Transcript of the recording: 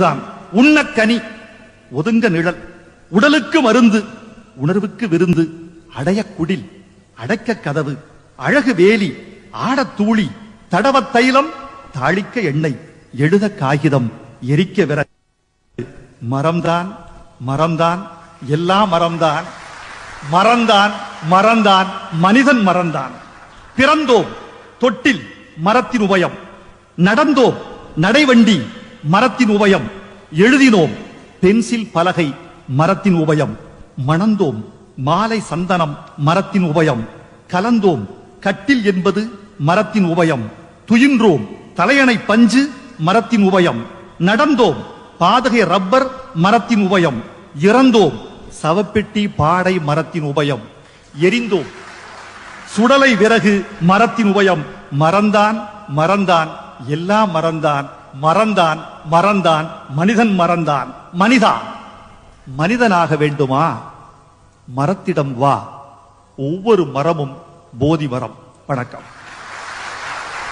தான் உண்ணக்கனி, ஒதுங்க நிழல், உடலுக்கு மருந்து, உணர்வுக்கு விருந்து, அடைய குடில், அடைக்க கதவு, அழகு வேலி, ஆடத் தூளி, தடவத் தைலம், தாளிக்க எண்ணெய், எழுத காகிதம், எரிக்க விறகு. மரம்தான் மரம்தான் எல்லாம் மரம்தான், மறந்தான் மறந்தான் மனிதன் மறந்தான். பிறந்தோம் தொட்டில் மரத்தின் உபயம், நடந்தோம் நடைவண்டி மரத்தின் உபயம், எழுதினோம் பென்சில் பலகை மரத்தின் உபயம், மணந்தோம் மாலை சந்தனம் மரத்தின் உபயம், கலந்தோம் கட்டில் என்பது மரத்தின் உபயம், துயின்றோம் தலையணை பஞ்சு மரத்தின் உபயம், நடந்தோம் பாதகை ரப்பர் மரத்தின் உபயம், இறந்தோம் சவப்பெட்டி பாடை மரத்தின் உபயம், எரிந்தோம் சுடலை விறகு மரத்தின் உபயம். மறந்தான் மறந்தான் எல்லாம் மறந்தான், மறந்தான் மறந்தான் மனிதன் மறந்தான். மனிதா, மனிதனாக வேண்டுமா? மரத்திடம் வா. ஒவ்வொரு மரமும் போதி மரம். வணக்கம்.